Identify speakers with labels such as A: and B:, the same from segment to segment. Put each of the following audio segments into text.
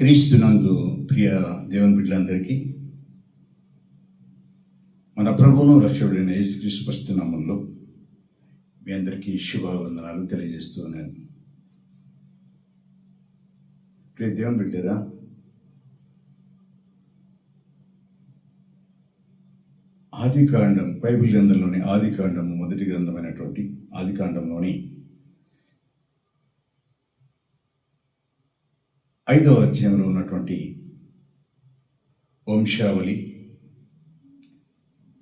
A: క్రీస్తునందు ప్రియ దేవుని బిడ్డలందరికీ మన ప్రభువును రక్షకుడైన యేసుక్రీస్తు పరిశుద్ధ నామములో మీ అందరికీ శుభవందనాలు తెలియజేస్తూ ఉన్నాను. ప్రియ దేవుని బిడ్డరా, ఆదికాండం, బైబిల్ గ్రంథంలోని ఆదికాండము మొదటి గ్రంథమైనటువంటి ఆదికాండంలోని 5వ అధ్యాయంలో ఉన్నటువంటి వంశావళి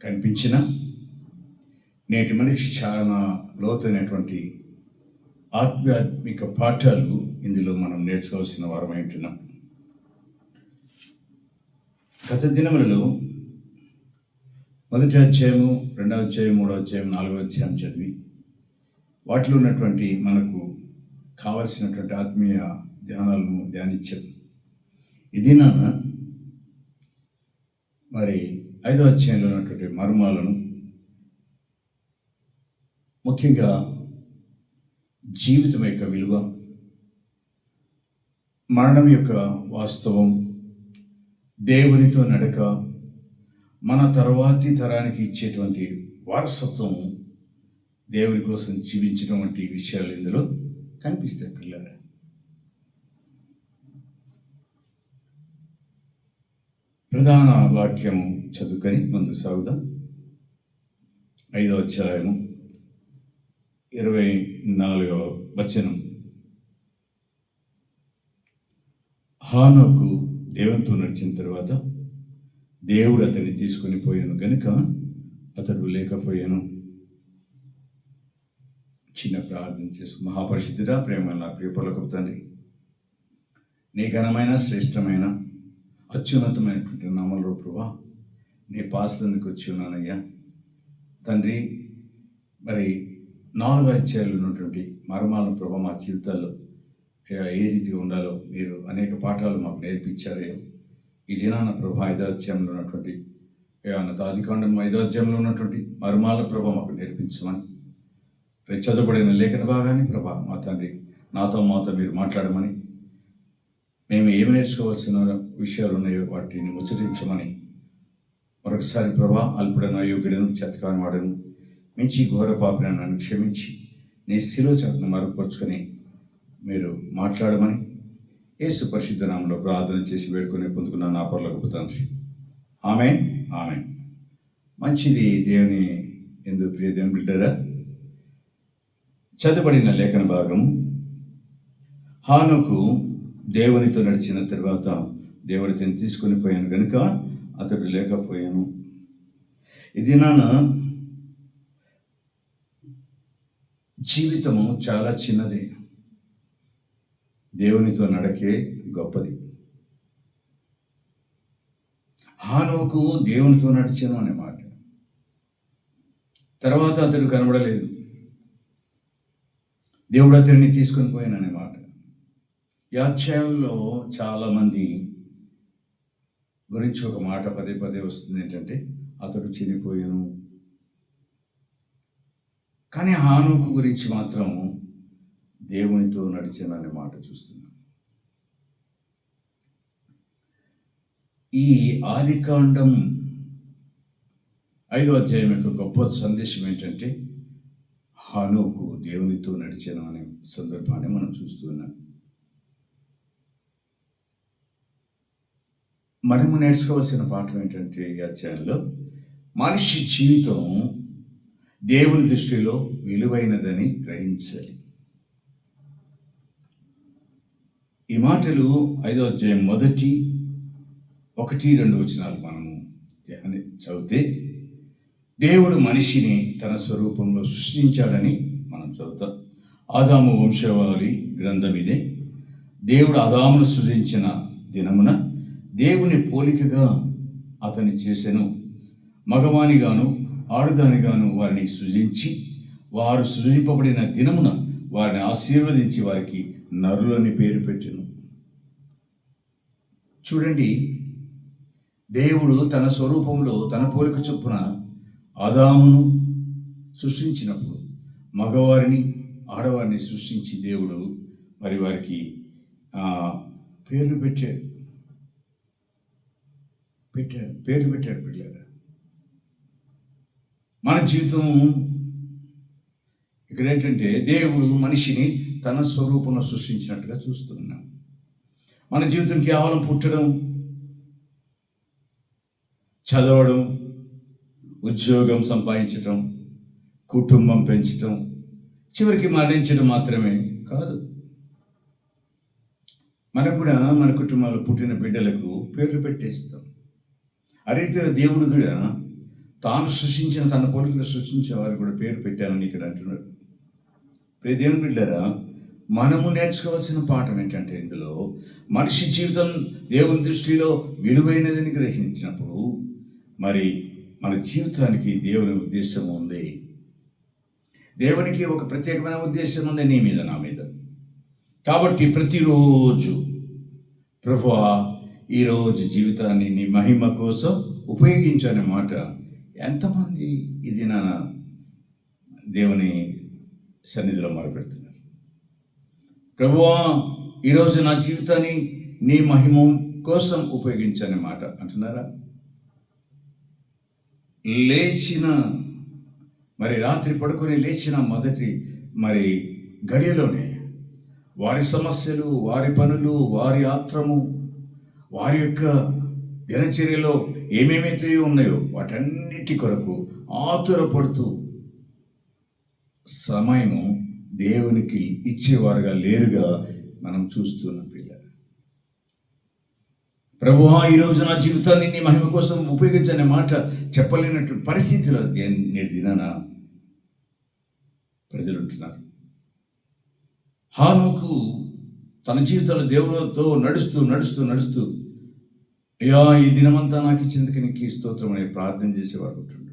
A: కనిపించిన నేటి మనిషి చాలా లోతైనటువంటి ఆధ్యాత్మిక పాఠాలు ఇందులో మనం నేర్చుకోవాల్సిన వారమై ఉంటున్నాం. గత దినములలో 1వ అధ్యాయము, 2వ అధ్యాయం, 3వ అధ్యాయం, 4వ అధ్యాయం చదివి వాటిలో ఉన్నటువంటి మనకు కావలసినటువంటి ఆత్మీయ ధ్యానాలను ధ్యానించాం. ఇది మరి 5వ అధ్యాయంలో ఉన్నటువంటి మర్మాలను, ముఖ్యంగా జీవితం యొక్క విలువ, మరణం యొక్క వాస్తవం, దేవునితో నడక, మన తర్వాతి తరానికి ఇచ్చేటువంటి వారసత్వం, దేవుని కోసం జీవించడం వంటి విషయాలు ఇందులో కనిపిస్తాయి. పిల్లలు, ప్రధాన వాక్యము చదువుకొని ముందు సాగుదాం. 5వ అధ్యాయము 24వ వచనం. హానోకు దేవునితో నడిచిన తర్వాత దేవుడు అతన్ని తీసుకొని పోయాను గనుక అతడు లేకపోయాను. చిన్న ప్రార్థన చేసు. మహాపరిశుద్ధుడా, ప్రేమ నా ప్రియ పరలోకపు తండ్రి, నీ ఘనమైన శ్రేష్టమైన అత్యున్నతమైనటువంటి నామములో ప్రభువా, నీ పాసందుకు వచ్చి ఉన్నానయ్యా తండ్రి. మరి 4 అధ్యాయాలు ఉన్నటువంటి మర్మాలను ప్రభా మా జీవితాల్లో ఏ రీతిగా ఉండాలో మీరు అనేక పాఠాలు మాకు నేర్పించారయ్యా. ఈ దినాన ప్రభా 5వ అధ్యాయంలో ఉన్నటువంటి ఆదికాండం 5వ అధ్యాయంలో ఉన్నటువంటి మర్మాల ప్రభా మాకు నేర్పించమని, చదువుబడిన లేఖన భాగాన్ని ప్రభా మా తండ్రి మాతో మీరు మాట్లాడమని, మేము ఏమి నేర్చుకోవాల్సిన విషయాలు ఉన్నాయో వాటిని ముచ్చటించమని మరొకసారి ప్రభా, అల్పుడను, అయోగ్యుడను, చేతకాని వాడను, మించి ఘోర పాపిని నన్ను క్షమించి నీ శిలువ చాటును మరుగుపరుచుకొని మీరు మాట్లాడమని యేసు పరిశుద్ధ నామములో ప్రార్థన చేసి వేడుకొని పొందుకున్న నా పరలోకపు తండ్రి. ఆమేన్, ఆమేన్. మంచిది దేవుని యందు ప్రియ దేవుని బిడ్డరా, చదువుబడిన లేఖన భాగము. హానోకు దేవునితో నడిచిన తర్వాత దేవుడు అతన్ని తీసుకొని పోయాను కనుక అతడు లేకపోయాను. ఇది జీవితము చాలా చిన్నది, దేవునితో నడకే గొప్పది. హానోకు దేవునితో నడిచాను అనే మాట, తర్వాత అతడు కనబడలేదు, దేవుడు అతడిని తీసుకొని పోయాను అనే మాట. ఈ అధ్యాయంలో చాలామంది గురించి ఒక మాట పదే పదే వస్తుంది, ఏంటంటే అతడు చనిపోయాను. కానీ హానోకు గురించి మాత్రం దేవునితో నడిచాను అనే మాట చూస్తున్నాం. ఈ ఆదికాండం 5వ అధ్యాయం యొక్క గొప్ప సందేశం ఏంటంటే హానోకు దేవునితో నడిచాను అనే సందర్భాన్ని మనం చూస్తున్నాం. మనము నేర్చుకోవాల్సిన పాఠం ఏంటంటే ఈ అధ్యాయంలో మనిషి జీవితం దేవుని దృష్టిలో విలువైనదని గ్రహించాలి. ఈ మాటలు 5వ అధ్యాయం 1, 2 వచనాలు మనము చదివితే, దేవుడు మనిషిని తన స్వరూపంలో సృష్టించాడని మనం చదువుతాం. ఆదాము వంశావళి గ్రంథం ఇదే. దేవుడు ఆదామును సృజించిన దినమున దేవుని పోలికగా అతన్ని చేసెను, మగవానిగాను ఆడదానిగాను వారిని సృజించి, వారు సృజింపబడిన దినమున వారిని ఆశీర్వదించి వారికి నరులని పేరు పెట్టెను. చూడండి, దేవుడు తన స్వరూపంలో తన పోలిక చొప్పున ఆదామును సృష్టించినప్పుడు మగవారిని ఆడవారిని సృష్టించి దేవుడు మరి వారికి పేర్లు పెట్టాడు. పేర్లు పెట్టాడు పిల్లలు. మన జీవితం ఇక్కడ ఏంటంటే దేవుడు మనిషిని తన స్వరూపంలో సృష్టించినట్టుగా చూస్తున్నాం. మన జీవితం కేవలం పుట్టడం, చదవడం, ఉద్యోగం సంపాదించటం, కుటుంబం పెంచటం, చివరికి మరణించడం మాత్రమే కాదు. మనం కూడా మన కుటుంబాల్లో పుట్టిన బిడ్డలకు పేర్లు పెట్టేస్తాం. అదైతే దేవుడు కూడా తాను సృష్టించిన తన పోలికలు సృష్టించిన వారు కూడా పేరు పెట్టానని ఇక్కడ అంటున్నాడు. దేవుని బిడ్డలారా, మనము నేర్చుకోవాల్సిన పాఠం ఏంటంటే, ఇందులో మనిషి జీవితం దేవుని దృష్టిలో విలువైనదని గ్రహించినప్పుడు మరి మన జీవితానికి దేవుని ఉద్దేశం ఉంది. దేవునికి ఒక ప్రత్యేకమైన ఉద్దేశం ఉంది నీ మీద, నా మీద. కాబట్టి ప్రతిరోజు ప్రభువా ఈరోజు జీవితాన్ని నీ మహిమ కోసం ఉపయోగించనే మాట ఎంతమంది ఇది నా దేవుని సన్నిధిలో మొరపెడుతున్నారు. ప్రభువా ఈరోజు నా జీవితాన్ని నీ మహిమ కోసం ఉపయోగించనే మాట అంటున్నారా? లేచిన మరి రాత్రి పడుకొని లేచిన మొదటి మరి గడియలోనే వారి సమస్యలు, వారి పనులు, వారి ఆత్రము, వారి యొక్క దినచర్యలో ఏమేమైతే ఉన్నాయో వాటన్నిటి కొరకు ఆతురపడుతూ సమయము దేవునికి ఇచ్చేవారుగా లేరుగా మనం చూస్తున్నాం. పిల్లలు, ప్రభువా ఈరోజు నా జీవితాన్ని నీ మహిమ కోసం ఉపయోగించనే మాట చెప్పలేనటువంటి పరిస్థితిలో నేటి దినాన ప్రజలు ఉంటున్నారు. హానోకు తన జీవితంలో దేవునితో నడుస్తూ నడుస్తూ నడుస్తూ అయ్యా ఈ దినమంతా నాకు ఇచ్చేందుకు నీకు స్తోత్రం అనే ప్రార్థన చేసేవాడు ఉంటుండు.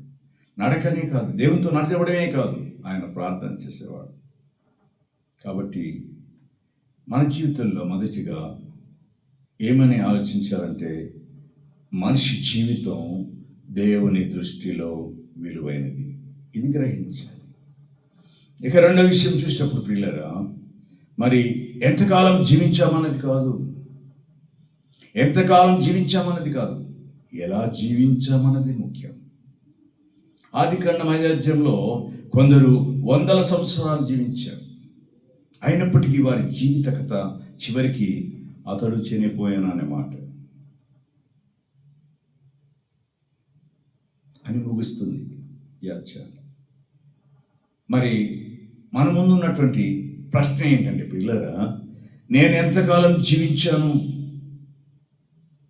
A: నడకనే కాదు, దేవునితో నడచబడమే కాదు, ఆయన ప్రార్థన చేసేవాడు. కాబట్టి మన జీవితంలో మొదటిగా ఏమని ఆలోచించాలంటే, మనిషి జీవితం దేవుని దృష్టిలో విలువైనది, ఇది గ్రహించాలి. ఇక రెండో విషయం చూసినప్పుడు పిల్లరా, మరి ఎంతకాలం జీవించామన్నది కాదు, ఎంతకాలం జీవించామన్నది కాదు, ఎలా జీవించామన్నది ముఖ్యం. ఆదికాండం 5వ అధ్యాయంలో కొందరు 100 సంవత్సరాలు జీవించారు. అయినప్పటికీ వారి జీవిత కథ చివరికి అతడు చనిపోయాను అనే మాట అని ముగుస్తుంది ఈ అధ్యాయం. మరి మన ముందు ఉన్నటువంటి ప్రశ్న ఏంటంటే పిల్లరా, నేను ఎంతకాలం జీవించాను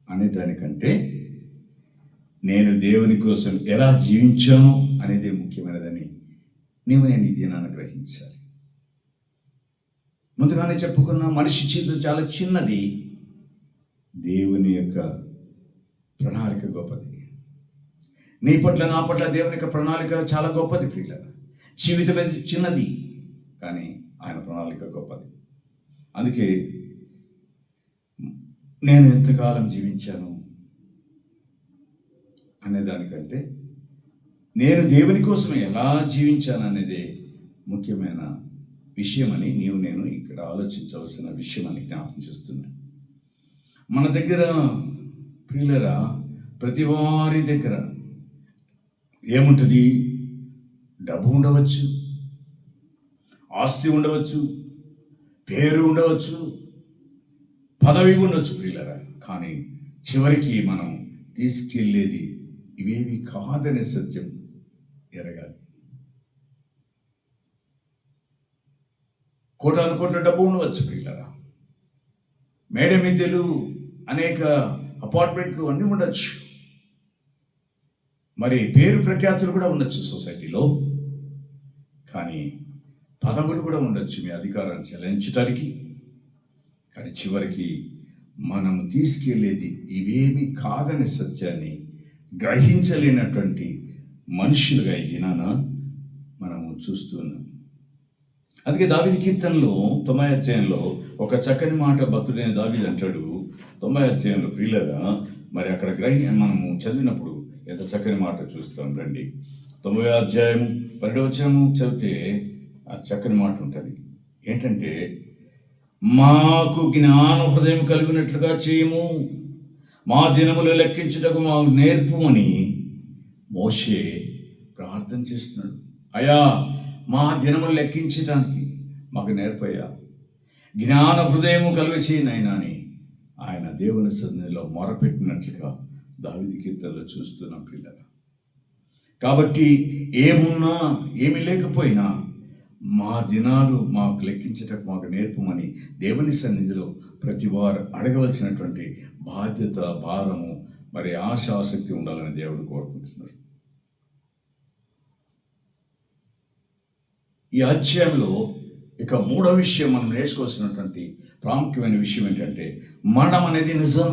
A: అనే దానికంటే నేను దేవుని కోసం ఎలా జీవించాను అనేది ముఖ్యమైనదని నేను ఈ దినాన్ని గ్రహించాలి. ముందుగానే చెప్పుకున్న మనిషి జీవితం చాలా చిన్నది, దేవుని యొక్క ప్రణాళిక గొప్పది. నీ పట్ల నా పట్ల దేవుని యొక్క ప్రణాళిక చాలా గొప్పది ప్రియుల. జీవితం అనేది చిన్నది, కానీ ఆయన ప్రణాళిక గొప్పది. అందుకే నేను ఎంతకాలం జీవించాను అనేదానికంటే నేను దేవుని కోసం ఎలా జీవించాను అనేది ముఖ్యమైన విషయమని నేను ఇక్కడ ఆలోచించవలసిన విషయమని జ్ఞాపకం చేస్తున్నాను. మన దగ్గర ప్రియులరా, ప్రతి వారి దగ్గర ఏముంటుంది? డబ్బు ఉండవచ్చు, ఆస్తి ఉండవచ్చు, పేరు ఉండవచ్చు, పదవి ఉండవచ్చు ప్రియులరా. కానీ చివరికి మనం తీసుకెళ్ళేది ఇవేవి కాదనే సత్యం ఎరగాలి. కోటాను కోట్ల డబ్బు ఉండవచ్చు ప్రియులరా, మేడ మిద్దెలు, అనేక అపార్ట్మెంట్లు అన్నీ ఉండొచ్చు, మరి పేరు ప్రఖ్యాతులు కూడా ఉండొచ్చు సొసైటీలో. కానీ పదవులు కూడా ఉండొచ్చు మీ అధికారాన్ని చెల్లించడానికి. కానీ చివరికి మనం తీసుకెళ్ళేది ఇవేమి కాదనే సత్యాన్ని గ్రహించలేనటువంటి మనుషులుగా ఈ దినాన మనము చూస్తున్నాం. అందుకే దావీదు కీర్తనలో 90వ అధ్యాయంలో ఒక చక్కని మాట భక్తుడైన దావీదు అంటాడు. 90వ అధ్యాయంలో ప్రియులరా, మరి అక్కడ మనము చదివినప్పుడు ఎంత చక్కని మాట చూస్తాం. రండి, 90వ అధ్యాయం 12వ వచనము చదివితే ఆ చక్కని మాట ఉంటుంది. ఏంటంటే, మాకు జ్ఞాన హృదయం కలిగినట్లుగా చేయము, మా దినములు లెక్కించుటకు మాకు నేర్పుమని మోషే ప్రార్థన చేస్తున్నాడు. అయ్యా, మా దినములు లెక్కించడానికి మాకు నేర్పయ్యా, జ్ఞాన హృదయము కలుగచేయనైనా అని ఆయన దేవుని సన్నిధిలో మొరపెట్టినట్లుగా దావీదు కీర్తనలో చూస్తున్నాం పిల్లలు. కాబట్టి ఏమున్నా ఏమి లేకపోయినా మా దినాలు మాకు లెక్కించటకు మాకు నేర్పమని దేవుని సన్నిధిలో ప్రతి వారు అడగవలసినటువంటి బాధ్యత, భారము, మరి ఆశక్తి ఉండాలని దేవుడు కోరుకుంటున్నారు. ఈ అధ్యాయంలో ఇక మూడో విషయం మనం నేర్చుకోవాల్సినటువంటి ప్రాముఖ్యమైన విషయం ఏంటంటే మరణం అనేది నిజం.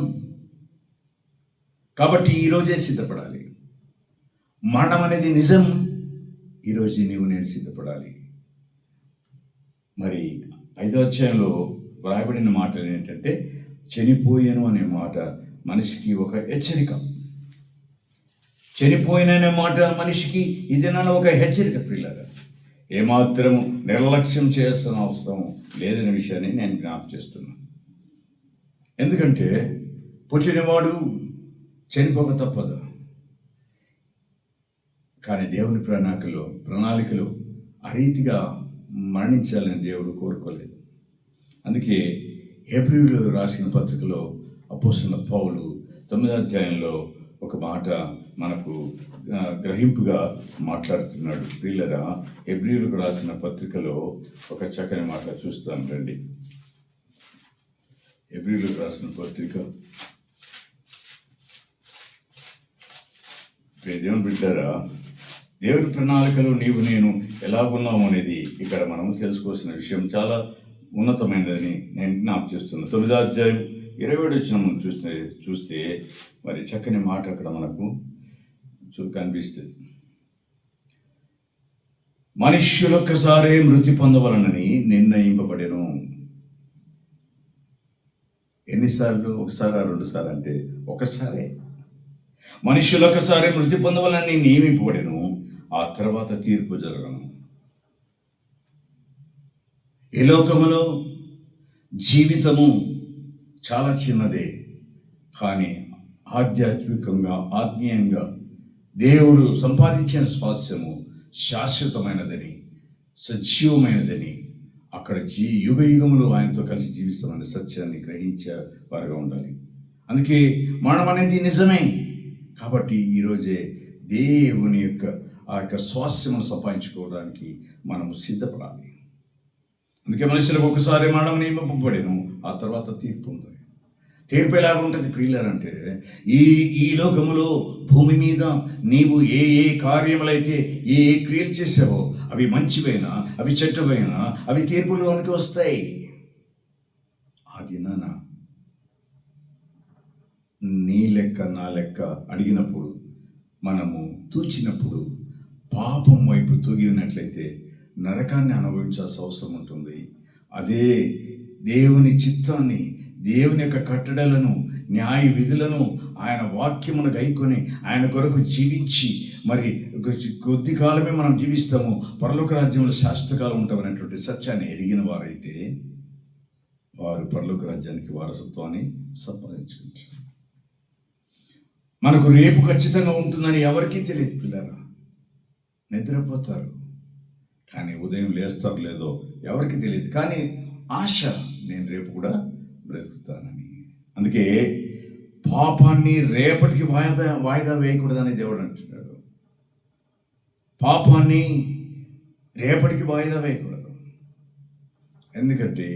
A: కాబట్టి ఈరోజే సిద్ధపడాలి. మరణం అనేది నిజం. ఈరోజు నీవు నేను సిద్ధపడాలి. మరి 5వ అధ్యాయంలో వ్రాయబడిన మాటలు ఏంటంటే చనిపోయాను అనే మాట మనిషికి ఒక హెచ్చరిక. చనిపోయిననే మాట మనిషికి ఇదేనా ఒక హెచ్చరిక. పిల్లగా ఏమాత్రము నిర్లక్ష్యం చేయాల్సిన అవసరం లేదనే విషయాన్ని నేను జ్ఞాపకం చేస్తున్నాను. ఎందుకంటే పుట్టినవాడు చనిపోక తప్పదు. కానీ దేవుని ప్రణాళికలు ఆ రీతిగా మరణించాలని దేవుడు కోరుకోలేదు. అందుకే హెబ్రీయులకు రాసిన పత్రికలో అపోస్తలుడైన పౌలు 9వ అధ్యాయంలో ఒక మాట మనకు గ్రహింపుగా మాట్లాడుతున్నాడు. పిల్లరా, హెబ్రీయులకు రాసిన పత్రికలో ఒక చక్కని మాట చూస్తాను రండి. హెబ్రీయులకు రాసిన పత్రిక, దేవుని బిడ్డారా, దేవుని ప్రణాళికలో నీవు నేను ఎలాగున్నాము అనేది ఇక్కడ మనం తెలుసుకోవాల్సిన విషయం చాలా ఉన్నతమైనదని నేను జ్ఞాపకం చేస్తున్నాను. 9వ అధ్యాయం 27 వచనం చూస్తే మరి చక్కని మాట అక్కడ మనకు కనిపిస్తుంది. మనుష్యులొక్కసారే మృతి పొందవలనని నిర్ణయింపబడెను. ఎన్నిసార్లు? ఒకసారి, 2 సార్లు అంటే ఒకసారే. మనుష్యులొక్కసారి మృతి పొందవలని నియమింపబడెను, ఆ తర్వాత తీర్పు జరగను. ఈ లోకములో జీవితము చాలా చిన్నదే, కానీ ఆధ్యాత్మికంగా, ఆత్మీయంగా దేవుడు సంపాదించిన స్వాస్థ్యము శాశ్వతమైనదని, సజీవమైనదని, అక్కడ యుగ యుగములు ఆయనతో కలిసి జీవిస్తామనే సత్యాన్ని గ్రహించే వారుగా ఉండాలి. అందుకే మరణం అనేది నిజమే. కాబట్టి ఈరోజే దేవుని ఆ యొక్క స్వాస్థ్యమును సంపాదించుకోవడానికి మనము సిద్ధపడాలి. అందుకే మనుషులకు ఒకసారి మరణం నియమింపబడెను, ఆ తర్వాత తీర్పు ఉంది. తీర్పు ఎలాగ ఉంటుంది ప్రియులారంటే, ఈ లోకములో భూమి మీద నీవు ఏ కార్యములైతే ఏ క్రియలు చేసావో అవి మంచివైనా అవి చెడ్డవైనా అవి తీర్పులోనికి వస్తాయి. ఆ దినాన నీ లెక్క నా లెక్క అడిగినప్పుడు, మనము తూచినప్పుడు పాపం వైపు తూగినట్లయితే నరకాన్ని అనుభవించాల్సిన అవసరం ఉంటుంది. అదే దేవుని చిత్తాన్ని, దేవుని యొక్క కట్టడలను, న్యాయ విధులను, ఆయన వాక్యమును గైకొని ఆయన కొరకు జీవించి మరి కొద్ది కాలమే మనం జీవిస్తాము, పరలోక రాజ్యంలో శాశ్వత కాలం ఉంటామనేటువంటి సత్యాన్ని ఎరిగిన వారైతే వారు పరలోక రాజ్యానికి వారసత్వాన్ని సంపాదించుకుంటారు. మనకు రేపు ఖచ్చితంగా ఉంటుందని ఎవరికీ తెలియదు పిల్లరా. నిద్రపోతారు కానీ ఉదయం లేస్తారు లేదో ఎవరికి తెలియదు. కానీ ఆశ, నేను రేపు కూడా బ్రతుకుతానని. అందుకే పాపాన్ని రేపటికి వాయిదా వేయకూడదని దేవుడు అంటున్నాడు. పాపాన్ని రేపటికి వాయిదా వేయకూడదు. ఎందుకంటే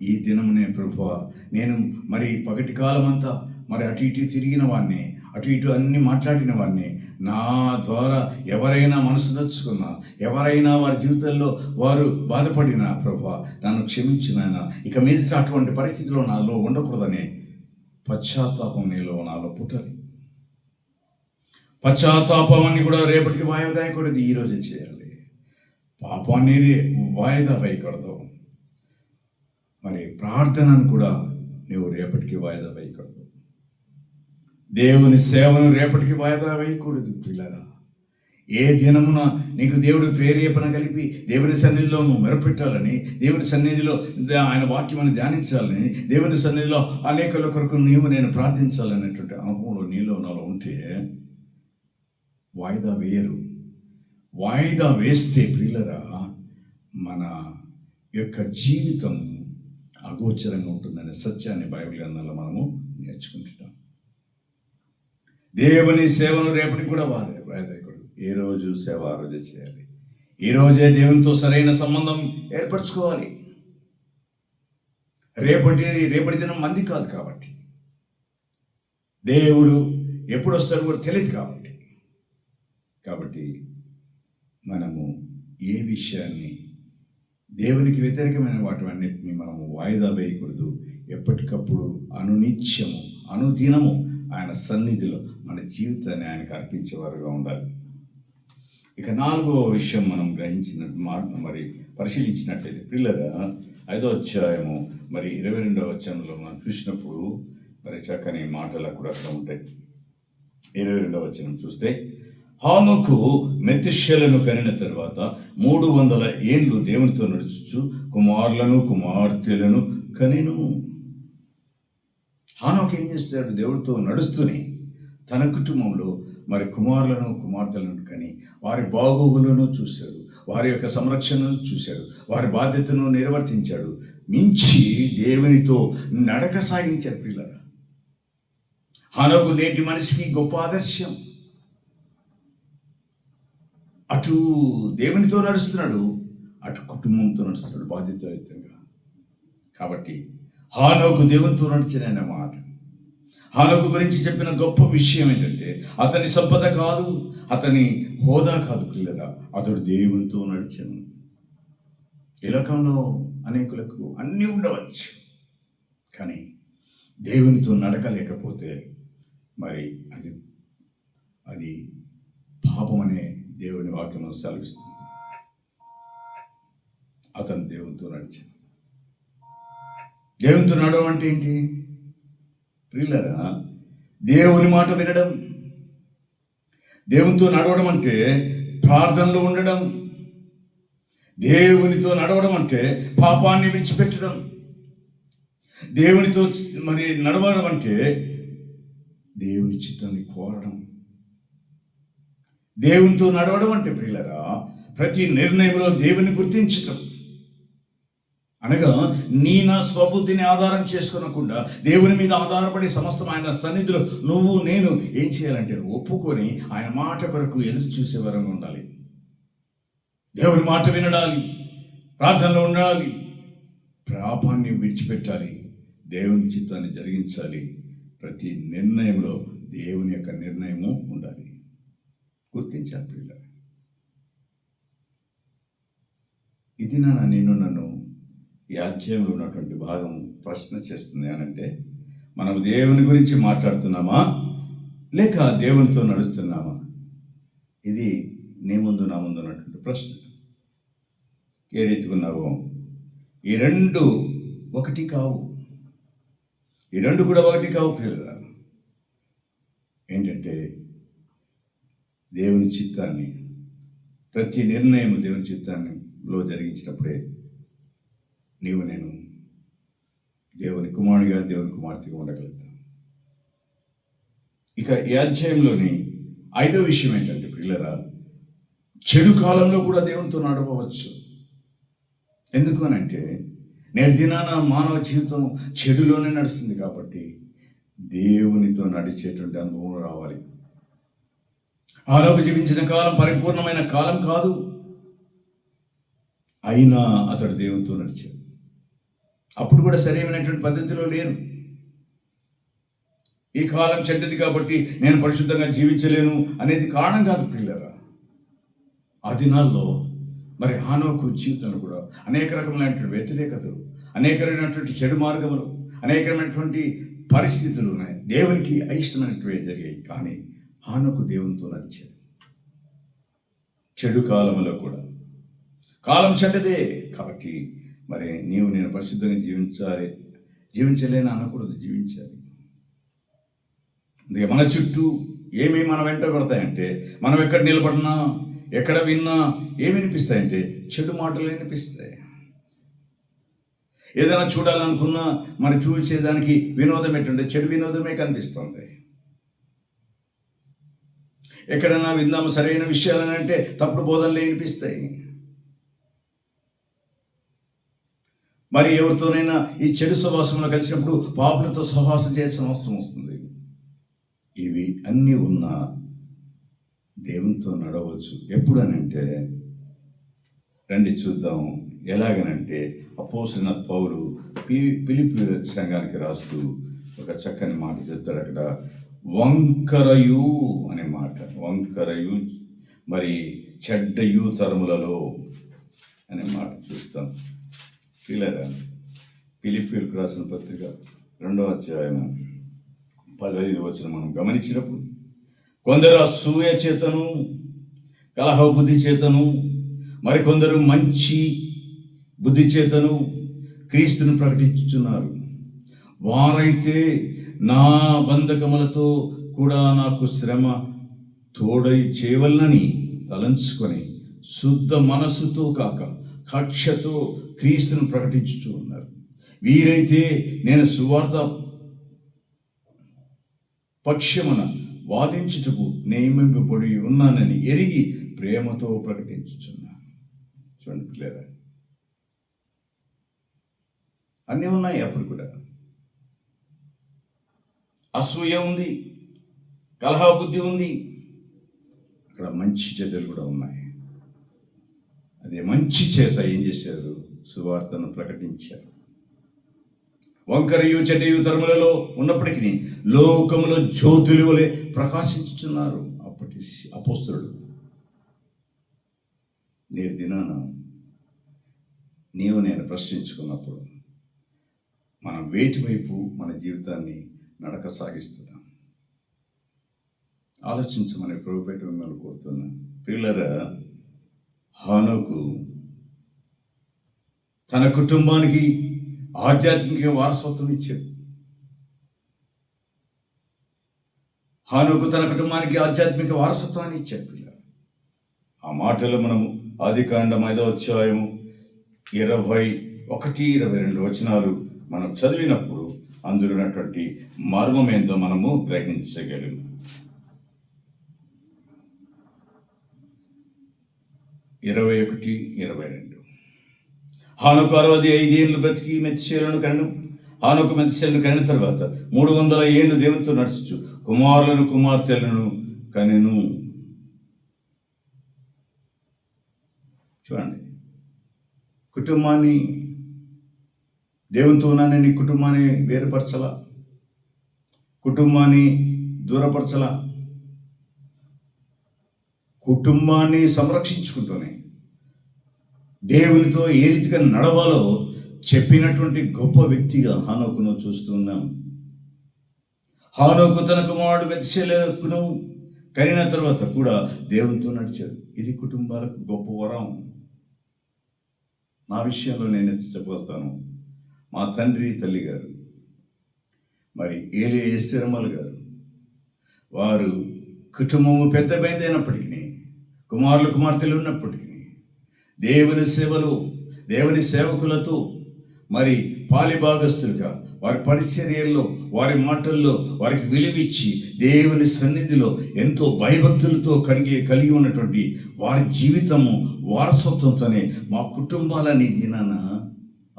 A: ఈ దినమునే ప్రభువా, నేను మరి పగటి కాలం అంతా మరి అటు ఇటు తిరిగిన వాడిని, అటు ఇటు అన్ని మాట్లాడిన వాడిని, నా ద్వారా ఎవరైనా మనసు నచ్చుకున్నా, ఎవరైనా వారి జీవితంలో వారు బాధపడినా ప్రభువా నన్ను క్షమించినైనా ఇక మీదట అటువంటి పరిస్థితిలో నాలో ఉండకూడదని పశ్చాత్తాపం నాలో పుట్టాలి. పశ్చాత్తాపాన్ని కూడా రేపటికి వాయిదా వేయకూడదు, ఈరోజే చేయాలి. పాపాన్ని వాయిదా వేయకూడదు. మరి ప్రార్థనను కూడా నువ్వు రేపటికి వాయిదా వేయకూడదు. దేవుని సేవను రేపటికి వాయిదా వేయకూడదు పిల్లరా. ఏ దినమున నీకు దేవుడు ప్రేరేపణ కలిపి దేవుని సన్నిధిలో నువ్వు మెరపెట్టాలని, దేవుని సన్నిధిలో ఆయన వాక్యమని ధ్యానించాలని, దేవుని సన్నిధిలో అనేకుల కొరకు నేను ప్రార్థించాలనేటువంటి అనుభవంలో నీలో నాలో ఉంటే వాయిదా వేయరు. వాయిదా వేస్తే ప్రియులరా మన యొక్క జీవితం అగోచరంగా ఉంటుందనే సత్యాన్ని బైబిల్ గ్రంథంలో మనము నేర్చుకుంటున్నాం. దేవుని సేవను రేపటికి కూడా వాయిదాయకూడదు. ఏ రోజు సేవ ఆ రోజే చేయాలి. ఈ రోజే దేవునితో సరైన సంబంధం ఏర్పరచుకోవాలి. రేపటి దినం మంది కాదు కాబట్టి, దేవుడు ఎప్పుడు వస్తాడో కూడా తెలియదు కాబట్టి మనము ఏ విషయాన్ని దేవునికి వ్యతిరేకమైన వాటివన్నిటిని మనము వాయిదా వేయకూడదు. ఎప్పటికప్పుడు అనునిత్యము అనుదినము ఆయన సన్నిధిలో మన జీవితాన్ని ఆయనకు అర్పించేవారుగా ఉండాలి. ఇక 4వ విషయం మనం మరి పరిశీలించినట్లయితే పిల్లగా 5వ అధ్యాయము మరి 22వ వచనంలో మనం చూసినప్పుడు మరి చక్కని మాటలు కూడా అక్కడ ఉంటాయి. 22వ వచనం చూస్తే, హానోకు మెతుషెలను కనిన తర్వాత 300 ఏండ్లు దేవునితో నడుచుచు కుమారులను కుమార్తెలను కనెను. హానోకు ఏం చేస్తాడు? దేవుడితో నడుస్తూనే తన కుటుంబంలో మరి కుమారులను కుమార్తెలను కని వారి బాగోగులను చూశాడు, వారి యొక్క సంరక్షణను చూశాడు, వారి బాధ్యతను నిర్వర్తించాడు, మించి దేవునితో నడక సాగించాడు. పిల్లరా, హానోకు నేటి మనిషికి గొప్ప ఆదర్శం. అటు దేవునితో నడుస్తున్నాడు, అటు కుటుంబంతో నడుస్తున్నాడు బాధ్యతాయుతంగా. కాబట్టి హానోకు దేవునితో నడిచిన మాట. హానోకు గురించి చెప్పిన గొప్ప విషయం ఏంటంటే, అతని సంపద కాదు, అతని హోదా కాదు పిల్లరా, అతడు దేవునితో నడిచాను. ఈ లోకంలో అనేకులకు అన్నీ ఉండవచ్చు, కానీ దేవునితో నడకలేకపోతే మరి అది పాపమనే దేవుని వాక్యం సెలవిస్తుంది. అతను దేవునితో నడిచాడు. దేవునితో నడవడం అంటే ఏంటి ప్రియులరా? దేవుని మాట వినడం. దేవునితో నడవడం అంటే ప్రార్థనలో ఉండడం. దేవునితో నడవడం అంటే పాపాన్ని విడిచిపెట్టడం. దేవునితో మరి నడవడం అంటే దేవుని చిత్తాన్ని కోరడం. దేవునితో నడవడం అంటే ప్రియులరా ప్రతి నిర్ణయంలో దేవుని గుర్తించటం. అనగా నా స్వబుద్ధిని ఆధారం చేసుకోనకుండా దేవుని మీద ఆధారపడి సమస్తం ఆయన సన్నిధిలో నువ్వు నేను ఏం చేయాలంటే ఒప్పుకొని ఆయన మాట కొరకు ఎదురు చూసే వరంగా ఉండాలి. దేవుని మాట వినడాలి, ప్రార్థనలో ఉండాలి, పాపాన్ని విడిచిపెట్టాలి, దేవుని చిత్తాన్ని జరిగించాలి. ప్రతి నిర్ణయంలో దేవుని యొక్క నిర్ణయము ఉండాలి. గుర్తించాలి పిల్లలు. ఇది నన్ను ఈ అధ్యాయంలో ఉన్నటువంటి భాగం ప్రశ్న చేస్తుంది. అనంటే మనం దేవుని గురించి మాట్లాడుతున్నామా లేక దేవునితో నడుస్తున్నామా? ఇది నీ ముందు నా ముందు ఉన్నటువంటి ప్రశ్న. ఏ రీతిగా ఉన్నావో ఈ రెండు ఒకటి కావు. ఈ రెండు కూడా ఒకటి కావు పిల్లలు. ఏంటంటే దేవుని చిత్తాన్ని, ప్రతి నిర్ణయం దేవుని చిత్తాన్నిలో జరిగించినప్పుడే నీవు నేను దేవుని కుమారుడిగా దేవుని కుమార్తెగా ఉండగలుగుతాం. ఇక ఈ అధ్యాయంలోని 5వ విషయం ఏంటంటే పిల్లరా, చెడు కాలంలో కూడా దేవునితో నడవవచ్చు. ఎందుకు అనంటే నేటి దినాన మానవ జీవితం చెడులోనే నడుస్తుంది కాబట్టి దేవునితో నడిచేటువంటి అనుభవం రావాలి. ఆలోపు జీవించిన కాలం పరిపూర్ణమైన కాలం కాదు, అయినా అతడు దేవునితో నడిచాడు. అప్పుడు కూడా సరైనటువంటి పద్ధతిలో లేరు. ఈ కాలం చెడ్డది కాబట్టి నేను పరిశుద్ధంగా జీవించలేను అనేది కారణం కాదు పిల్లరా. ఆ దినాల్లో మరి హానోకు జీవితంలో కూడా అనేక రకమైనటువంటి వ్యతిరేకతలు, అనేకమైనటువంటి చెడు మార్గములు, అనేకమైనటువంటి పరిస్థితులు ఉన్నాయి. దేవునికి అయిష్టమైనటువంటి జరిగాయి. కానీ హానోకు దేవునితో నడిచాడు. చెడు కాలంలో కూడా, కాలం చెడ్డదే కాబట్టి మరి నీవు నేను పరిశుద్ధంగా జీవించలేని అనకూడదు, జీవించాలి. అందుకే మన చుట్టూ ఏమి మన వెంట కొడతాయంటే, మనం ఎక్కడ నిలబడినా ఎక్కడ విన్నా ఏమి వినిపిస్తాయంటే చెడు మాటలు వినిపిస్తాయి. ఏదైనా చూడాలనుకున్నా మరి చూసేదానికి వినోదం ఏంటంటే చెడు వినోదమే కనిపిస్తుంది. ఎక్కడైనా విందాము సరైన విషయాలని అంటే తప్పుడు బోధనలు వినిపిస్తాయి. మరి ఎవరితోనైనా ఈ చెడు సహవాసంలో కలిసినప్పుడు పాపులతో సహవాసం చేయాల్సిన అవసరం వస్తుంది. ఇవి అన్నీ ఉన్న దేవునితో నడవచ్చు. ఎప్పుడనంటే రండి చూద్దాం. ఎలాగనంటే అపోస్తలుడైన పౌలు ఫిలిప్పీ సంఘానికి రాస్తూ ఒక చక్కని మాట చెప్తాడు. అక్కడ వంకరయు అనే మాట, వంకరయు మరి చెడ్డయు తరములలో అనే మాట చూస్తాం. పిల్లరా, ఫిలిప్పీలకు రాసిన పత్రిక 2వ అధ్యాయం 15వ వచనం మనం గమనించినప్పుడు, కొందరు అసూయ చేతను కలహ బుద్ధి చేతను మరికొందరు మంచి బుద్ధి చేతను క్రీస్తును ప్రకటించుచున్నారు. వారైతే నా బంధకములతో కూడా నాకు శ్రమ తోడై చేయవలనని తలంచుకొని శుద్ధ మనస్సుతో కాక కక్షతో క్రీస్తును ప్రకటించుచూ ఉన్నారు. వీరైతే నేను సువార్త పక్షమున వాదించుటకు నియమింపబడి ఉన్నానని ఎరిగి ప్రేమతో ప్రకటించుచున్నాను. చూడండి పిల్లరా, అన్నీ ఉన్నాయి. అప్పుడు కూడా అసూయ ఉంది, కలహ బుద్ధి ఉంది, అక్కడ మంచి చెడ్డలు కూడా ఉన్నాయి. అదే మంచి చేత ఏం చేశారు? సువార్తను ప్రకటించారు. వంకరయు చెడ్డయు తరములలో ఉన్నప్పటికీ లోకములో జ్యోతులు వలె ప్రకాశించుచున్నారు అప్పటి అపోస్తలుడు. నేటి దినాన నేను ప్రశ్నించుకున్నప్పుడు మనం వేటి వైపు మన జీవితాన్ని నడక సాగిస్తున్నాం ఆలోచించమని ప్రభుపేట మిమ్మల్ని కోరుతున్నాను. పిల్లరా, హానోకు తన కుటుంబానికి ఆధ్యాత్మిక వారసత్వం ఇచ్చాడు. హానోకు తన కుటుంబానికి ఆధ్యాత్మిక వారసత్వాన్ని ఇచ్చాడు. పిల్లలు, ఆ మాటలు మనము ఆదికాండం 5వ అధ్యాయము 21-22 వచనాలు మనం చదివినప్పుడు అందులో ఉన్నటువంటి మర్మం ఏందో మనము గ్రహించగలము. 21-22. హానోకు 65 ఏళ్ళు బ్రతికి మెత్తుషేలను కన్ను. హానోకు మెత్తుషేలను కనిన తర్వాత 300 ఏళ్ళు దేవునితో నడుచుచు కుమారులను కుమార్తెలను కనెను. చూడండి, కుటుంబాన్ని దేవునితో ఉన్నానని కుటుంబాన్ని వేరుపరచలా, కుటుంబాన్ని దూరపరచలా, కుటుంబాన్ని సంరక్షించుకుంటూనే దేవునితో ఏ రీతిగా నడవాలో చెప్పినటువంటి గొప్ప వ్యక్తిగా హానోకును చూస్తున్నాం. హానోకు తన కుమారుడు మెత్తుషేలను కనిన తర్వాత కూడా దేవునితో నడిచాడు. ఇది కుటుంబాలకు గొప్ప వరం. నా విషయంలో నేను చెప్పగలుగుతాను. మా తండ్రి తల్లి గారు మరి ఏలే ఎస్తేరమ్మల గారు, వారు కుటుంబము పెద్దమైనప్పటికీ, కుమారులు కుమార్తెలు ఉన్నప్పటికీ దేవుని సేవలో దేవుని సేవకులతో మరి పాలిభాగస్తులుగా వారి పరిచర్యల్లో వారి మాటల్లో వారికి విలువిచ్చి దేవుని సన్నిధిలో ఎంతో భయభక్తులతో కలిగి ఉన్నటువంటి వారి జీవితము వారసత్వంతోనే మా కుటుంబాలని దినాన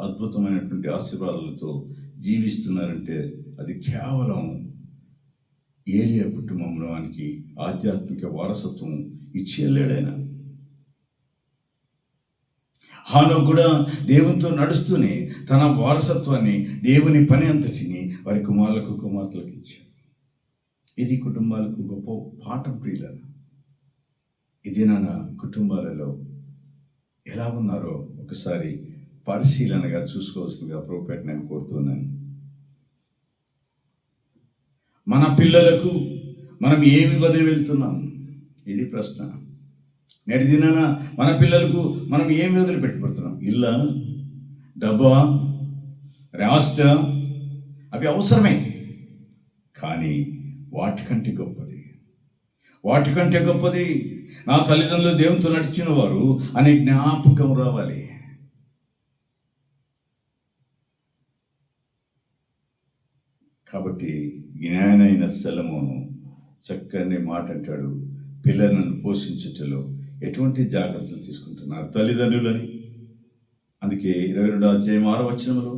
A: అద్భుతమైనటువంటి ఆశీర్వాదాలతో జీవిస్తున్నారంటే అది కేవలం ఏలియా కుటుంబంలోనికి ఆధ్యాత్మిక వారసత్వం ఇచ్చి వెళ్ళాడైనా. హానోకు కూడా దేవునితో నడుస్తూనే తన వారసత్వాన్ని దేవుని పని అంతటిని వారి కుమారులకు కుమార్తెలకు ఇచ్చారు. ఇది కుటుంబాలకు గొప్ప పాఠం. ప్రియుల, ఇది నా కుటుంబాలలో ఎలా ఉన్నారో ఒకసారి పరిశీలనగా చూసుకోవాల్సిందిగా ప్రభుపేట నేను కోరుతున్నాను. మన పిల్లలకు మనం ఏమి వదిలి వెళ్తున్నాం? ఇది ప్రశ్న. నేటి దినాన మన పిల్లలకు మనం ఏమి వదిలిపెట్టుబడుతున్నాం? ఇల్లా, డబ్బా, ఆస్తి, అవి అవసరమే, కానీ వాటికంటే గొప్పది వాటికంటే గొప్పది నా తల్లిదండ్రులు దేవునితో నడిచిన వారు అనే జ్ఞాపకం రావాలి. కాబట్టి జ్ఞానైన సొలొమోను చక్కని మాట అంటాడు, పిల్లలను పోషించుటలో ఎటువంటి జాగ్రత్తలు తీసుకుంటున్నారు తల్లిదండ్రులని. అందుకే 22వ అధ్యాయం 6వ వచనంలో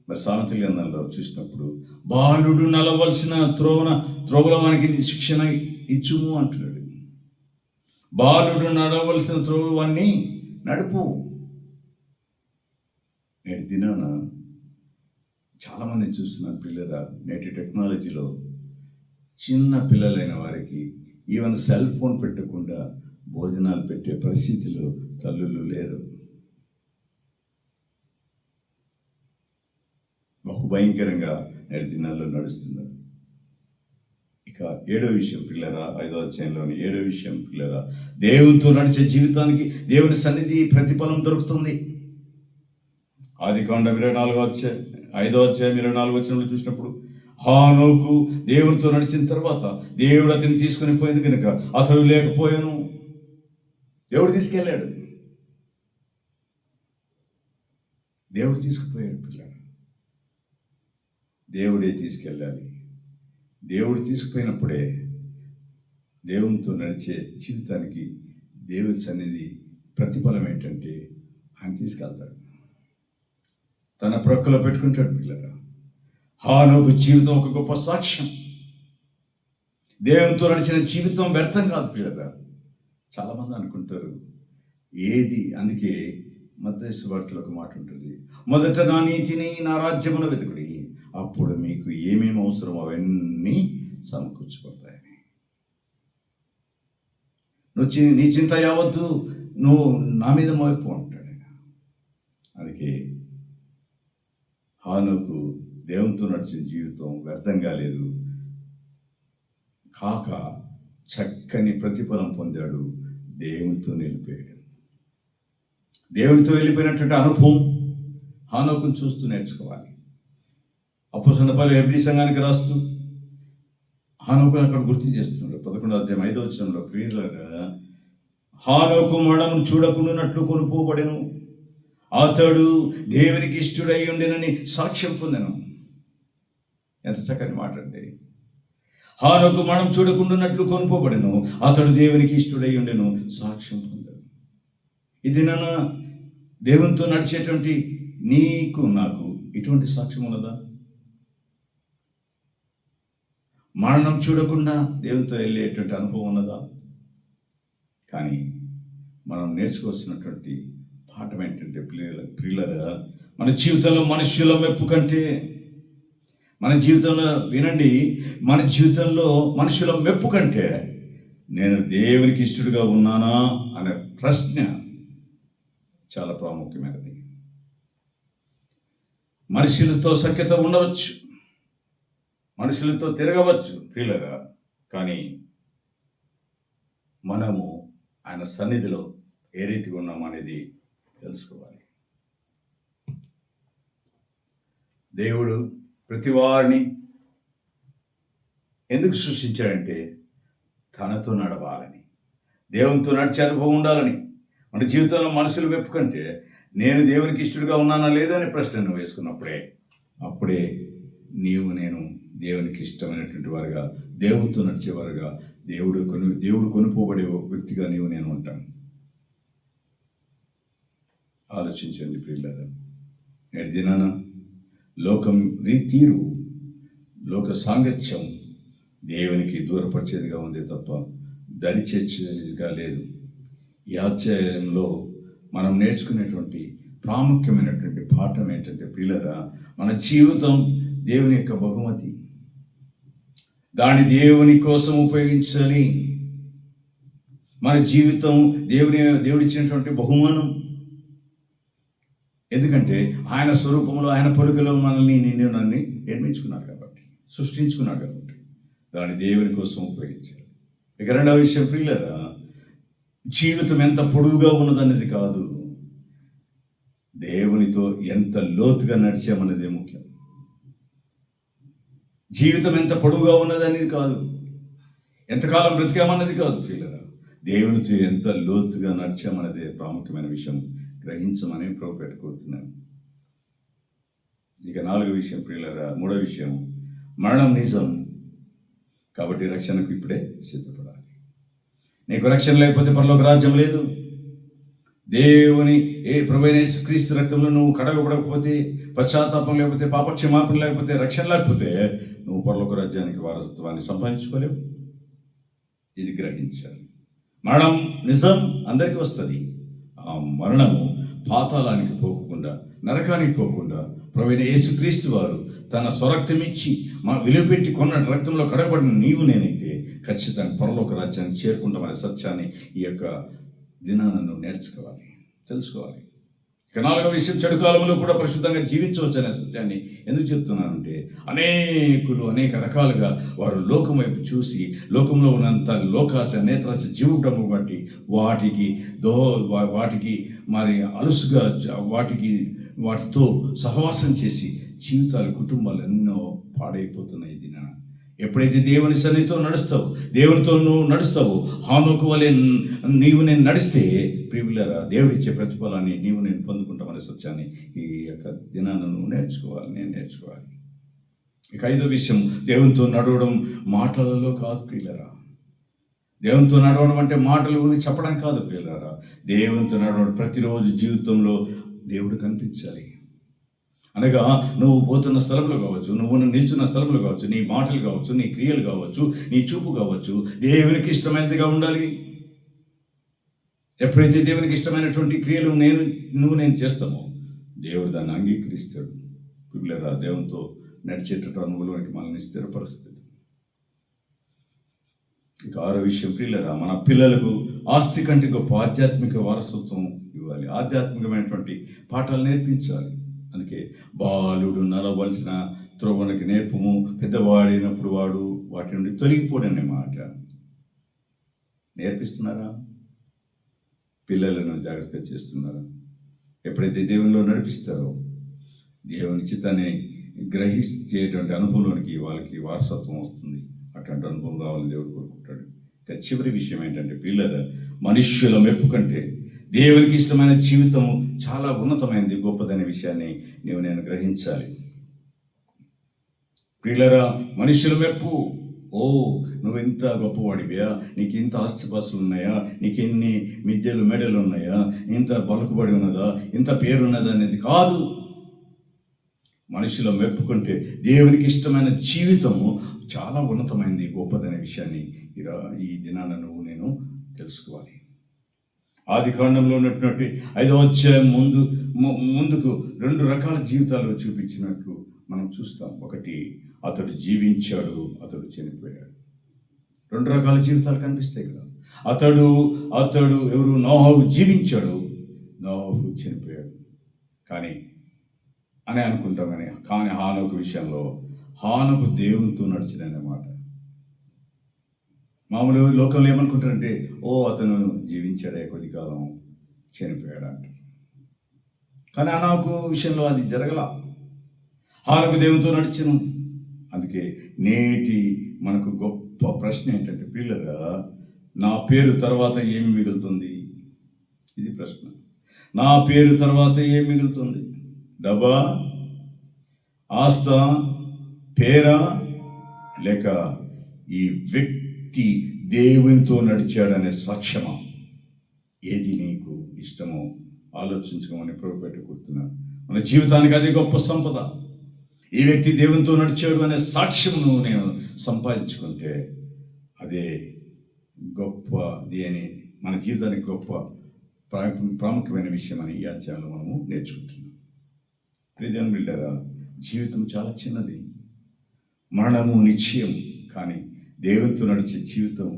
A: మరి సామెతల గ్రంథంలో చూసినప్పుడు బాలుడు నడవలసిన త్రోవలో మనకి శిక్షణ ఇచ్చుము అంటున్నాడు. బాలుడు నడవలసిన త్రోవని నడుపు. నేటి దినాన చాలామంది చూస్తున్నాను పిల్లరా, నేటి టెక్నాలజీలో చిన్న పిల్లలైన వారికి ఈవెన్ సెల్ ఫోన్ పెట్టకుండా భోజనాలు పెట్టే పరిస్థితిలో తల్లులు లేరు. బహు భయంకరంగా నేటి దినాల్లో నడుస్తున్నారు. ఇక 7వ విషయం పిల్లరా, 5వ అధ్యాయంలోని 7వ విషయం పిల్లరా, దేవునితో నడిచే జీవితానికి దేవుని సన్నిధి ప్రతిఫలం దొరుకుతుంది. ఆదికాండం 5వ అధ్యాయం 24వ వచనంలో చూసినప్పుడు హానోకు దేవునితో నడిచిన తర్వాత దేవుడు అతన్ని తీసుకుని పోయిన కనుక అతడు లేకపోయాను. దేవుడు తీసుకెళ్ళాడు, దేవుడు తీసుకుపోయాడు. పిల్లలు దేవుడే తీసుకెళ్ళాలి. దేవుడు తీసుకుపోయినప్పుడే దేవునితో నడిచే జీవితానికి దేవుడి సన్నిధి ప్రతిఫలం ఏంటంటే ఆయన తీసుకెళ్తాడు, తన ప్రక్కలో పెట్టుకుంటాడు. పిల్లలు హానోకు జీవితం ఒక గొప్ప సాక్ష్యం. దేవునితో నడిచిన జీవితం వ్యర్థం కాదు పిల్లలు. చాలామంది అనుకుంటారు ఏది, అందుకే మత్తయి సువార్తలో ఒక మాట ఉంటుంది, మొదట నా నీతిని నా రాజ్యమును వెతుకుడి, అప్పుడు మీకు ఏమేమి అవసరమో అవన్నీ సమకూర్చిపోతాయని. నీ చింత యావద్దు, నువ్వు నా మీద మోపు అంటాడు ఆయన. అందుకే హానోకు దేవునితో నడిచిన జీవితం వ్యర్థం కాలేదు, కాక చక్కని ప్రతిఫలం పొందాడు. దేవునితో వెళ్ళిపోయాడు. దేవునితో వెళ్ళిపోయినటువంటి అనుభవం హానోకును చూస్తూ నేర్చుకోవాలి. అపోస్తలుల పౌలు హెబ్రీ సంఘానికి రాస్తూ హానోకును అక్కడ గుర్తు చేస్తున్నాడు. 11వ అధ్యాయం 5వ వచనంలో ప్రియులారా, హానోకు మరణం చూడకుండానట్లు కొనుపోబడెను, అతడు దేవునికి ఇష్టుడై ఉండెనని సాక్ష్యం పొందెను. ఎంత చక్కని మాట అండి. హానోకు మరణం చూడకుండానట్లు కొనుపోబడెను, అతడు దేవునికి ఇష్టుడై ఉండెను, సాక్ష్యం పొందాడు. ఇది నాన్న దేవునితో నడిచేటువంటి నీకు నాకు ఇటువంటి సాక్ష్యం ఉన్నదా? మరణం చూడకుండా దేవునితో వెళ్ళేటువంటి అనుభవం ఉన్నదా? కానీ మనం నేర్చుకోవాల్సినటువంటి పాఠం ఏంటంటే ప్రియులరా, మన జీవితంలో మనుషుల మెప్పు కంటే, మన జీవితంలో వినండి, మన జీవితంలో మనుషుల మెప్పు కంటే నేను దేవునికి ఇష్టడుగా ఉన్నానా అనే ప్రశ్న చాలా ప్రాముఖ్యమైనది. మనుషులతో సఖ్యత ఉండవచ్చు, మనుషులతో తిరగవచ్చు ప్రియులరా, కానీ మనము ఆయన సన్నిధిలో ఏ రీతిగా ఉన్నామనేది తెలుసుకోవాలి. దేవుడు ప్రతి వారిని ఎందుకు సృష్టించాడంటే తనతో నడవాలని, దేవునితో నడిచే అనుభవం ఉండాలని. మన జీవితంలో మనుషులు మెప్పు కంటే నేను దేవునికి ఇష్టడుగా ఉన్నానా లేదా అనే ప్రశ్న నువ్వు వేసుకున్నప్పుడే, అప్పుడే నేను దేవునికి ఇష్టమైనటువంటి వారుగా, దేవునితో నడిచేవారుగా, దేవుడు కొనుపోబడే వ్యక్తిగా నేను ఉంటాను. ఆలోచించండి ప్రియులారా, నేటి దినాన లోకం తీరు, లోక సాంగత్యం దేవునికి దూరపరిచేదిగా ఉంది తప్ప దరిచేసేదిగా లేదు. ఈ అధ్యాయంలో మనం నేర్చుకునేటువంటి ప్రాముఖ్యమైనటువంటి పాఠం ఏంటంటే ప్రియులారా, మన జీవితం దేవుని యొక్క బహుమతి, దాన్ని దేవుని కోసం ఉపయోగించాలి. మన జీవితం దేవుడిచ్చినటువంటి బహుమానం. ఎందుకంటే ఆయన స్వరూపంలో, ఆయన పొలుకలో మనల్ని నన్ను నిర్మించుకున్నాడు కాబట్టి, సృష్టించుకున్నాడు కాబట్టి దాన్ని దేవుని కోసం ఉపయోగించాలి. ఇక 2వ విషయం ప్రియులారా, జీవితం ఎంత పొడుగుగా ఉన్నదనేది కాదు, దేవునితో ఎంత లోతుగా నడిచామనేది ముఖ్యం. జీవితం ఎంత పొడుగుగా ఉన్నదనేది కాదు, ఎంతకాలం బ్రతికామన్నది కాదు ప్రియులారా, దేవునితో ఎంత లోతుగా నడిచామన్నదే ప్రాముఖ్యమైన విషయం గ్రహించమని ప్రభు పెట్టుకుంటున్నాను. ఇక 4వ విషయం ప్రియులారా, 3వ విషయం, మరణం నిజం కాబట్టి రక్షణకు ఇప్పుడే సిద్ధపడాలి. నీకు రక్షణ లేకపోతే పరలోక రాజ్యం లేదు. దేవుని ప్రభువైన యేసుక్రీస్తు రక్తంలో నువ్వు కడగబడకపోతే, పశ్చాత్తాపం లేకపోతే, పాపక్షమాపణ లేకపోతే, రక్షణ లేకపోతే నువ్వు పరలోక రాజ్యానికి వారసత్వాన్ని సంపాదించుకోలేవు. ఇది గ్రహించాలి. మరణం నిజం, అందరికీ వస్తుంది. ఆ మరణము పాతాళానికి పోకుండా, నరకానికి పోకుండా ప్రభువైన యేసుక్రీస్తు వారు తన స్వరక్తం ఇచ్చి విలువ పెట్టి కొన్న రక్తంలో కడగబడిన నీవు నేనైతే ఖచ్చితంగా పరలోక రాజ్యాన్ని చేరుకుంటామనే సత్యాన్ని ఈ యొక్క దినాన నువ్వు నేర్చుకోవాలి, తెలుసుకోవాలి. ఇక 4వ విషయం, చెడు కాలంలో కూడా పరిశుద్ధంగా జీవించవచ్చు అనే సత్యాన్ని ఎందుకు చెప్తున్నానంటే, అనేకులు అనేక రకాలుగా వారు లోకం వైపు చూసి లోకంలో ఉన్నంత లోకాశ, నేత్రాశ, జీవితం బట్టి వాటికి మరి అలుసుగా వాటితో సహవాసం చేసి జీవితాలు, కుటుంబాలు ఎన్నో పాడైపోతున్నాయి. ఇది ఎప్పుడైతే దేవుని సన్నిధితో నడుస్తావు, దేవునితో నువ్వు నడుస్తావు, హానోకు వలె నేను నడిస్తే ప్రియులారా, దేవుడిచ్చే ప్రతిఫలాన్ని నేను పొందుకుంటామనే సత్యాన్ని ఈ యొక్క దినాన్ని నువ్వు నేర్చుకోవాలి, నేను నేర్చుకోవాలి. ఇక 5వ విషయం, దేవునితో నడవడం మాటలలో కాదు ప్రియులారా. దేవునితో నడవడం అంటే మాటలు చెప్పడం కాదు ప్రియులారా. దేవునితో నడవడం ప్రతిరోజు జీవితంలో దేవుడు కనిపించాలి. అనగా నువ్వు పోతున్న స్థలంలో కావచ్చు, నువ్వు నిల్చున్న స్థలంలో కావచ్చు, నీ మాటలు కావచ్చు, నీ క్రియలు కావచ్చు, నీ చూపు కావచ్చు, దేవునికి ఇష్టమైనదిగా ఉండాలి. ఎప్పుడైతే దేవునికి ఇష్టమైనటువంటి క్రియలు నేను చేస్తామో దేవుడు దాన్ని అంగీకరిస్తాడు. పిల్లరా, దేవునితో నడిచేటట్టు అనుభవానికి మనల్ని స్థిరపరుస్తుంది. ఇక 6వ విషయం ప్రియులరా, మన పిల్లలకు ఆస్తి కంటే గొప్ప ఆధ్యాత్మిక వారసత్వం ఇవ్వాలి. ఆధ్యాత్మికమైనటువంటి పాఠాలు నేర్పించాలి. అందుకే బాలుడు నడవలసిన త్రోవనికి నేర్పము, పెద్దవాడైనప్పుడు వాడు వాటి నుండి తొలగిపోడనే మాట నేర్పిస్తున్నారా? పిల్లలను జాగ్రత్తగా చేస్తున్నారా? ఎప్పుడైతే దేవునిలో నడిపిస్తారో దేవుని చిత్తాన్ని గ్రహించేటువంటి అనుభవంలోనికి వాళ్ళకి వారసత్వం వస్తుంది. అట్లాంటి అనుభవం కావాలని దేవుడు కోరుకుంటాడు. ఇక చివరి విషయం ఏంటంటే, పిల్లల మనుష్యుల మెప్పు కంటే దేవునికి ఇష్టమైన జీవితం చాలా ఉన్నతమైనది, గొప్పదనే విషయాన్ని నేను గ్రహించాలి. పిల్లరా, మనుష్యుల మెప్పు, నువ్వు ఇంత గొప్పవాడివా, నీకు ఇంత ఆస్తిపాస్తులు ఉన్నాయా, నీకు ఎన్ని మిద్దెలు మెడలు ఉన్నాయా, ఇంత పలుకుబడి ఉన్నదా, ఇంత పేరున్నదా అనేది కాదు. మనుషుల మెప్పుకుంటే దేవునికి ఇష్టమైన జీవితము చాలా ఉన్నతమైనది, గొప్పదనే విషయాన్ని ఈ దినాన నేను తెలుసుకోవాలి. ఆది కాండంలో ఉన్నటువంటి 5వ అధ్యాయం ముందుకు 2 రకాల జీవితాలు చూపించినట్లు మనం చూస్తాం. ఒకటి, అతడు జీవించాడు, అతడు చనిపోయాడు. 2 రకాల జీవితాలు కనిపిస్తాయి కదా. అతడు ఎవరు? నోహు జీవించాడు, నోహు చనిపోయాడు అని అనుకుంటాం. కానీ హానోకు విషయంలో హానోకు దేవునితో నడిచిననే మాట. మామూలు లోకంలో ఏమనుకుంటారంటే, అతను జీవించాడే, కొద్ది కాలం చనిపోయాడు అంటారు. కానీ హానోకు విషయంలో అది జరగల. హానోకు దేవునితో నడిచిన. అందుకే నేటి మనకు గొప్ప ప్రశ్న ఏంటంటే, పిల్లగా నా పేరు తర్వాత ఏమి మిగులుతుంది? ఇది ప్రశ్న. నా పేరు తర్వాత ఏం మిగులుతుంది? డబ్బా, ఆస్త, పేరా, లేక ఈ వ్యక్తి దేవునితో నడిచాడనే సాక్ష్యమా? ఏది నీకు ఇష్టమో ఆలోచించుకోమని ప్రభు పెట్టుకుంటున్నాను. మన జీవితానికి అది గొప్ప సంపద. ఈ వ్యక్తి దేవునితో నడిచాడు అనే సాక్ష్యమును నేను సంపాదించుకుంటే అదే గొప్పది అని, మన జీవితానికి గొప్ప ప్రాముఖ్యమైన విషయం అని ఈ అధ్యాయంలో మనము నేర్చుకుంటున్నాం. ప్రియదేవుని బిడ్డలారా, జీవితం చాలా చిన్నది, మరణము నిశ్చయం. కానీ దేవునితో నడిచే జీవితం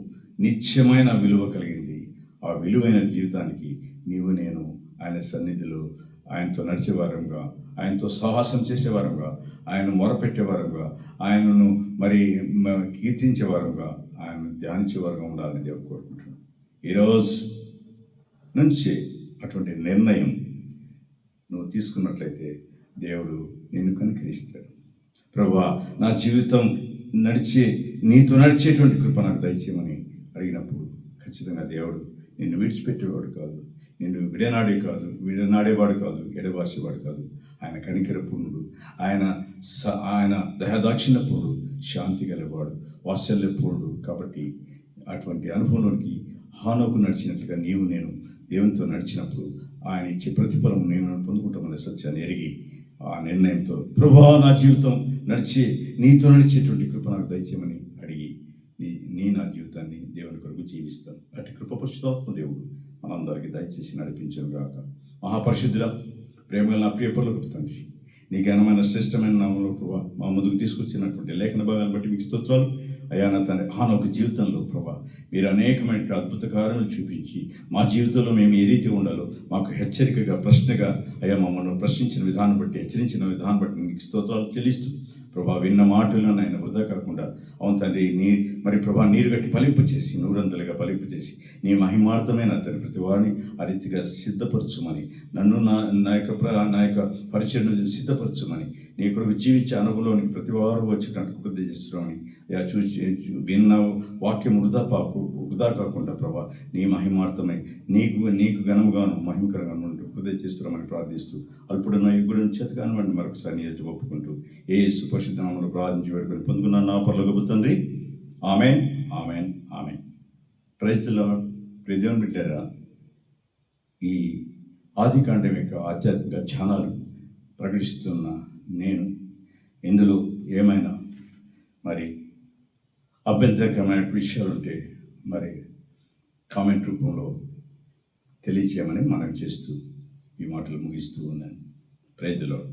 A: నిత్యమైన విలువ కలిగింది. ఆ విలువైన జీవితానికి నేను ఆయన సన్నిధిలో ఆయనతో నడిచేవారంగా, ఆయనతో సాహసం చేసేవారంగా, ఆయన మొరపెట్టేవారంగా, ఆయనను కీర్తించేవారంగా, ఆయన ధ్యానించేవారంగా ఉండాలని దేవుడు కోరుకుంటున్నాను. ఈరోజు నుంచి అటువంటి నిర్ణయం నువ్వు తీసుకున్నట్లయితే దేవుడు నిన్ను కనికరిస్తాడు. ప్రభువా, నా జీవితం నీతో నడిచేటువంటి కృప నాకు దయచేయమని అడిగినప్పుడు ఖచ్చితంగా దేవుడు నిన్ను విడిచిపెట్టేవాడు కాదు, నిన్ను విడనాడేవాడు కాదు, ఎడబాసేవాడు కాదు. ఆయన కనికరపూర్ణుడు, ఆయన దయాదాక్షిణ్యపూర్ణుడు, శాంతి గలవాడు, వాత్సల్యపూర్ణుడు. కాబట్టి అటువంటి అనుభవంలోనికి హానోకు నడిచినట్లుగా నేను దేవునితో నడిచినప్పుడు ఆయన ఇచ్చే ప్రతిఫలం నేను పొందుకుంటామనే సత్యాన్ని ఎరిగి ఆ నిర్ణయంతో ప్రభువా నా జీవితం నీతో నడిచేటువంటి కృప నాకు దయచేయమని అడిగి నా జీవితాన్ని దేవుని కొరకు జీవిస్తాను. అటు కృప పరిశుద్ధాత్మ దేవుడు మనందరికీ దయచేసి నడిపించను గాక. మహాపరిశుద్ధుల ప్రేమగా నా ప్రియ పరలోకపు తండ్రి, నీ ఘనమైన శ్రేష్టమైన నామంలో ప్రభా మా ముందుకు తీసుకొచ్చినటువంటి లేఖన భాగాన్ని బట్టి మీకు స్తోత్రాలు. అయ్యా నా తండ్రి, హానోకు జీవితంలో ప్రభా మీరు అనేకమైన అద్భుత కార్యాలు చూపించి మా జీవితంలో మేము ఏ రీతి ఉండాలో మాకు హెచ్చరికగా, ప్రశ్నగా అయ్యా మమ్మల్ని ప్రశ్నించిన విధానం బట్టి, హెచ్చరించిన విధానం బట్టి మీకు స్తోత్రాలు చెల్లిస్తూ ప్రభా విన్న మాటలను ఆయన వృధా కాకుండా అవును తండ్రి మరి ప్రభా నీరు గట్టి ఫలింపు చేసి నూరంతలుగా ఫలింపు చేసి నీ మహిమార్థమైన తండ్రి ప్రతి వారిని ఆ రీతిగా సిద్ధపరచుమని, నన్ను నా యొక్క పరిచయను సిద్ధపరచుమని, నీ కొరకు జీవించే అనుభవంలోనికి ప్రతి వారు వచ్చేటట్టు కృప చేస్తున్నామని చూసి విన్న వాక్యం వృధా కాకుండా ప్రభా నీ మహిమార్థమై నీకు ఘనముగాను మహిమకరంగాను హృదయ చేస్తున్నామని ప్రార్థిస్తూ అల్పుడున్న యుగుడు చేతగాను వాడిని మరొకసారి నియోజక ఒప్పుకుంటూ యేసు పరిశుద్ధ నామములో ప్రార్థించి వేడుకొని పొందుకున్న నా పరలోకపు తండ్రి. Amen, amen, amen. Praise the Lord. ప్రియ దేవుని బిడ్డలారా, ఈ ఆదికాండం యొక్క ఆధ్యాత్మిక ధ్యానాలు ప్రకటిస్తున్న నేను ఇందులో ఏమైనా మరి అభ్యంతరకరమైన విషయాలు ఉంటే మరి కామెంట్ రూపంలో తెలియచేయమని మనం చేస్తూ ఈ మాటలు ముగిస్తూ ఉన్నాను. Praise the lord.